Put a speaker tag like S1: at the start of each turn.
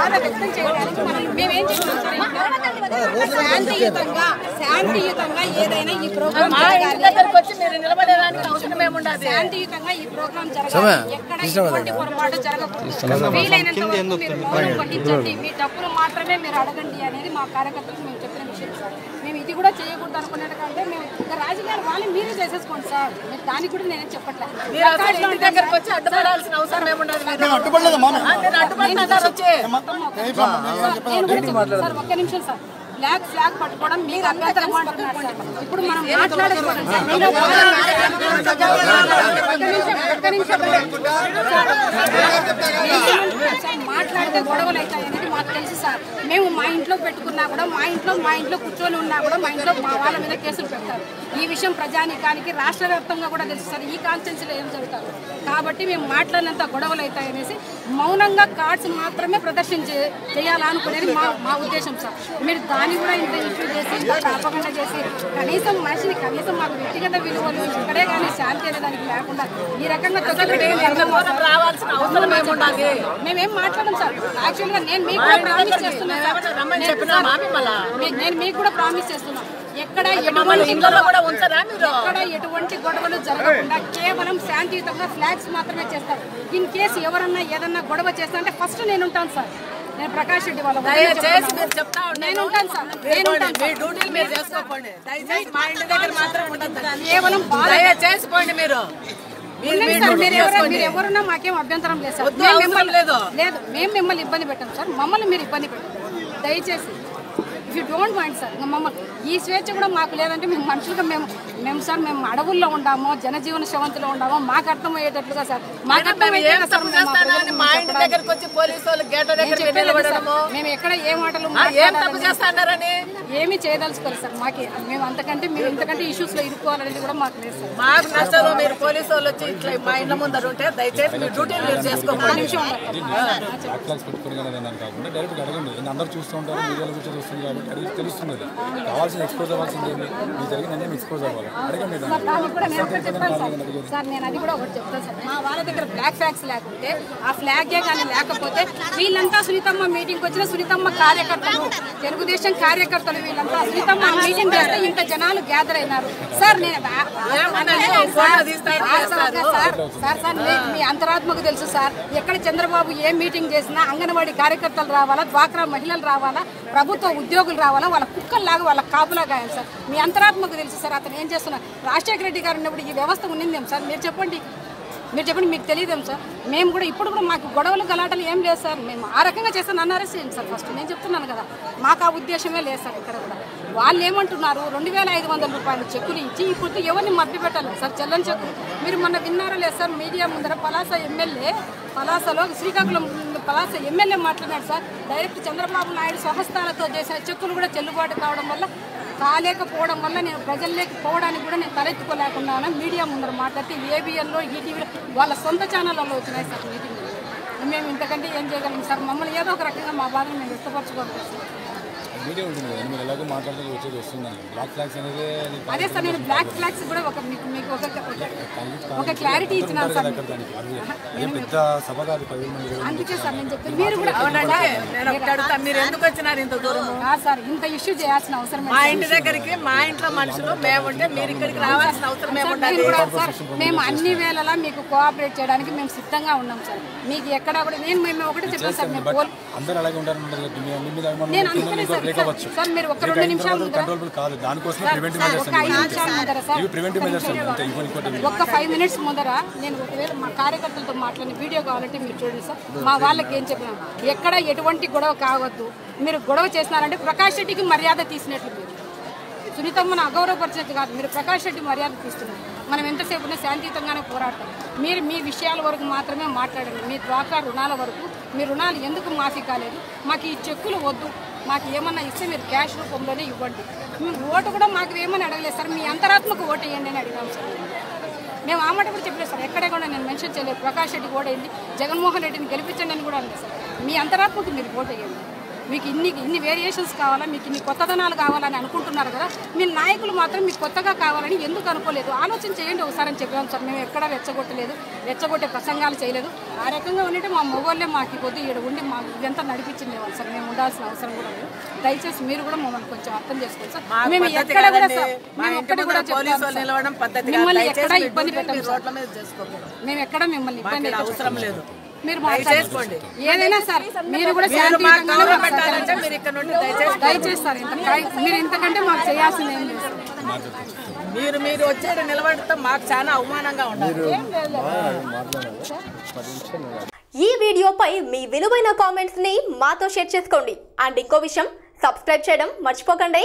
S1: బాధ వ్యక్తం చేయడానికి మేమేం చేస్తున్నాం సార్ శాంతియుతంగా ఏదైనా ఈ ప్రోగ్రామ్ శాంతియుతంగా ఈ ప్రోగ్రామ్ జరగాలి. ఎక్కడ ఎటువంటి పొరపాటు జరగకూడదు. వీలైనంత వరకు మీరు మౌనం వహించండి. మీ తప్పులు మాత్రమే మీరు అడగండి అనేది మా కార్యకర్తలకు మేము చెప్పిన విషయం సార్. మేము ఇది కూడా చేయకూడదు అనుకునేటంటే మేము రాజకీయాలు వాళ్ళు మీరే చేసేసుకోండి సార్. మీరు దానికి కూడా నేనేం చెప్పట్లేదు. సార్ ఒక్క నిమిషం సార్. ఫ్లాగ్ పట్టుకోవడం మీరు అభ్యంతరం అంటున్నారు సార్. ఇప్పుడు మనం మాట్లాడుకోవడం మాట్లాడితే గొడవలు అవుతాయి అనేది మాకు తెలుసు సార్. మేము మా ఇంట్లో పెట్టుకున్నా కూడా మా ఇంట్లో కూర్చొని ఉన్నా కూడా మా ఇంట్లో మా వాళ్ళ మీద కేసులు పెడతారు. ఈ విషయం ప్రజానీకానికి రాష్ట్ర వ్యాప్తంగా కూడా తెలుసు సార్. ఈ కాన్స్టిట్యున్సీలో ఏం జరుగుతారు కాబట్టి మేము మాట్లాడినంత గొడవలు అవుతాయి అనేసి మౌనంగా కార్డ్స్ మాత్రమే ప్రదర్శన చేయాలనుకునేది మా ఉద్దేశం సార్. మీరు దాన్ని కూడా ఇంత ఇష్యూ చేసి ఇంత ప్రాపగండా చేసి కనీసం మనిషిని కనీసం మాకు వ్యక్తిగత విలువలు ఇక్కడే కానీ శాంతి అనే దానికి లేకుండా ఈ రకంగా రావాల్సిన అవసరం ఏముండాలి. మేమేం మాట్లాడడం సార్. యాక్చువల్గా నేను మీకు కూడా ప్రామిస్ చేస్తున్నాను. నేను మీకు కూడా ప్రామిస్ చేస్తున్నాను. ఎక్కడ ఎటువంటి గొడవలు జరగకుండా కేవలం శాంతియుతంగా ఫ్లాగ్స్ మాత్రమే చేస్తారు. ఇన్ కేసు ఎవరన్నా ఏదన్నా గొడవ చేస్తా అంటే ఫస్ట్ నేను ఉంటాను సార్. నేను ప్రకాష్ రెడ్డి వాళ్ళ నేను ఉంటాను సార్. కేవలం మీరు ఎవరున్నా మాకేం అభ్యంతరం లేదు సార్. లేదు మేము మిమ్మల్ని ఇబ్బంది పెట్టాం సార్. మమ్మల్ని మీరు ఇబ్బంది పెట్టారు దయచేసి. If you don't mind sir. మమ్మల్ని ఈ స్వేచ్ఛ కూడా మాకు లేదంటే మేము మనుషులుగా మేము సార్ మేము అడవుల్లో ఉండామో జనజీవన శవంతిలో ఉండామో మాకు అర్థమయ్యేటట్లుగా సార్. మాకు అర్థమయ్యేటట్లుగా మేము ఎక్కడ ఏ మాటలు ఏమి చేయదలుచుకోలేదు సార్. మాకే మేము అంతకంటే మీరు ఇంతకంటే ఇష్యూస్ లో ఇరుక్కోవాలనేది కూడా మాకు లేదు సార్.
S2: మాకు నచ్చదు మీరు పోలీసు వాళ్ళు వచ్చి ఇట్లా మా ఇంట్లో ముందర ఉంటే దయచేసి మీరు డ్యూటీ మీరు చేసుకోవాలి.
S3: తెలుస్తుంది కావాల్సిన ఎక్స్పోజ్ అవ్వాల్సింది మీకు జరిగిందని ఎక్స్పోజ్ అవ్వాలి.
S1: సార్ నేను అది కూడా ఒకటి చెప్తాను సార్. మా వాళ్ళ దగ్గర బ్లాక్ ఫ్లాగ్స్ లేకుంటే ఆ ఫ్లాగే కానీ లేకపోతే వీళ్ళంతా సునీతమ్మ మీటింగ్కి వచ్చిన సునీతమ్మ కార్యకర్తలు తెలుగుదేశం కార్యకర్తలు వీళ్ళంతా సునీతమ్మ మీటింగ్ చేస్తే ఇంత జనాలు గ్యాదర్ అయినారు సార్. నేను సార్ మీ అంతరాత్మకు తెలుసు సార్. ఎక్కడ చంద్రబాబు ఏ మీటింగ్ చేసినా అంగన్వాడీ కార్యకర్తలు రావాలా, డ్వాక్రా మహిళలు రావాలా, ప్రభుత్వ ఉద్యోగులు రావాలా, వాళ్ళ కుక్కల్లాగా వాళ్ళ కాపులా గాయాలి సార్. మీ అంతరాత్మకు తెలుసు సార్. అతను ఏం చేస్తున్నారు? రాజశేఖర రెడ్డి గారు ఉన్నప్పుడు ఈ వ్యవస్థ ఉన్నిందేం సార్? మీరు చెప్పండి మీకు తెలియదేం సార్? మేము కూడా ఇప్పుడు కూడా మాకు గొడవలు గలాటలు ఏం లేదు సార్. మేము ఆ రకంగా చేస్తాను నన్ను అరెస్ట్ చేయండి సార్. ఫస్ట్ నేను చెప్తున్నాను కదా, మాకు ఆ ఉద్దేశమే లేదు సార్. ఇక్కడ కూడా వాళ్ళు ఏమంటున్నారు 2500 రూపాయలు చెక్కులు ఇచ్చి ఇప్పుడు ఎవరిని మభ్య పెట్టాలి సార్? చెల్లని చెక్కులు మీరు మొన్న విన్నారా లేదు సార్? మీడియా ముందర పలాసలో శ్రీకాకుళం పలాస ఎమ్మెల్యే మాట్లాడాడు సార్. డైరెక్ట్ చంద్రబాబు నాయుడు స్వహస్తాలతో చేసే చెక్కులు కూడా చెల్లుబాటు కాలేకపోవడం వల్ల నేను ప్రజల్లోకి పోవడానికి కూడా నేను తలెత్తుకోలేకుండా మీడియా ముందర మాట్లాడితే ఏబిఎన్లో ఈటీవీలో వాళ్ళ సొంత ఛానళ్ళలో వచ్చినాయి సార్ మీటింగ్. మేము ఇంతకంటే ఏం చేయగలం సార్? మమ్మల్ని ఏదో ఒక రకంగా మా బాధను మేము వ్యక్తపరచుకోవాలి సార్.
S3: మీడియా ఉంటుంది కదా, మీరు ఎలాగో మాట్లాడుతూ వచ్చేది వస్తుందని బ్లాక్ ఫ్లాగ్స్ అనేది
S1: అదే సార్. నేను బ్లాక్ ఫ్లాగ్స్ కూడా మీకు ఒక క్లారిటీ ఇచ్చినాను సార్.
S3: పెద్ద సభ కాదు,
S1: అందుకే సార్ నేను చెప్తాను. మీరు కూడా
S2: మీరు ఎందుకు వచ్చినారు ఇంత దూరం
S1: సార్? ఇంత ఇష్యూ చేయాల్సిన అవసరం
S2: మా ఇంటి దగ్గరికి మా ఇంట్లో మనుషులు మేముంటే మీరు ఇక్కడికి రావాల్సిన అవసరం ఏముంటుంది
S1: సార్? మేము అన్ని వేళలా మీకు కోఆపరేట్ చేయడానికి మేము సిద్ధంగా ఉన్నాం సార్. మీకు ఎక్కడా కూడా మేము ఒకటే చెప్పాను సార్. నేను అనుకునే సార్ మీరు ఒక 2 నిమిషాలు ఒక్క 5 మినిట్స్ ముందర నేను ఒకవేళ మా కార్యకర్తలతో మాట్లాడిన వీడియో కావాలంటే మీరు చూడండి సార్. మా వాళ్ళకి ఏం చెప్పినాను, ఎక్కడ ఎటువంటి గొడవ కావద్దు. మీరు గొడవ చేస్తున్నారంటే ప్రకాష్ రెడ్డికి మర్యాద తీసినట్లు, మీరు సునీతమ్మను అగౌరవపరిచినట్టు కాదు. మీరు ప్రకాష్ రెడ్డి మర్యాద తీస్తున్నారు. మనం ఎంతసేపు శాంతియుతంగానే పోరాడతాం. మీరు మీ విషయాల వరకు మాత్రమే మాట్లాడండి. మీ డ్వాక్రా రుణాల వరకు మీ రుణాలు ఎందుకు మాఫీ కాలేదు? మాకు ఈ చెక్కులు వద్దు. మాకు ఏమన్నా ఇస్తే మీరు క్యాష్ రూపంలోనే ఇవ్వండి. మేము ఓటు కూడా మాకు ఏమని అడగలేదు సార్. మీ అంతరాత్మకు ఓటు వేయండి అని అడిగాం సార్. మేము ఆ మాట కూడా చెప్పలేదు సార్. ఎక్కడే కూడా నేను మెన్షన్ చేయలేదు. ప్రకాష్ రెడ్డి ఓటు వేయండి, జగన్మోహన్ రెడ్డిని గెలిపించండి అని కూడా అనలేదు సార్. మీ అంతరాత్మకు మీరు ఓటు వేయండి. మీకు ఇన్ని వేరియేషన్స్ కావాలా, మీకు ఇన్ని కొత్తదనాలు కావాలని అనుకుంటున్నారు కదా. మీ నాయకులు మాత్రం మీకు కొత్తగా కావాలని ఎందుకు అనుకోలేదు? ఆలోచన చేయండి ఒకసారి అని చెప్పాము సార్. మేము ఎక్కడా రెచ్చగొట్టలేదు, రెచ్చగొట్టే ప్రసంగాలు చేయలేదు. ఆ రకంగా ఉంటే మా మొగోళ్ళే మాకు కొద్ది ఇక్కడ ఉండి మాకు ఇదంతా నడిపించింది వాళ్ళు సార్. మేము ఉండాల్సిన అవసరం కూడా లేదు. దయచేసి మీరు కూడా మమ్మల్ని కొంచెం అర్థం చేసుకోండి సార్. మేము ఎక్కడ కూడా మిమ్మల్ని ఎక్కడ ఇబ్బంది పెట్టాము సార్. మేము ఎక్కడ మిమ్మల్ని ఇబ్బంది అవసరం లేదు. మీరు మాట్లాడుకోండి ఏదైనా సార్. మీరు కూడా దయచేసి సార్ మీరు ఇంతకంటే మాకు చేయాల్సింది ఏం లేదు.
S2: మీరు వచ్చేది నిలబడటం మాకు చాలా అవమానంగా ఉండాలి.
S4: ఈ వీడియోపై మీ విలువైన కామెంట్స్ ని మాతో షేర్ చేసుకోండి. అండ్ ఇంకో విషయం, సబ్స్క్రైబ్ చేయడం మర్చిపోకండి.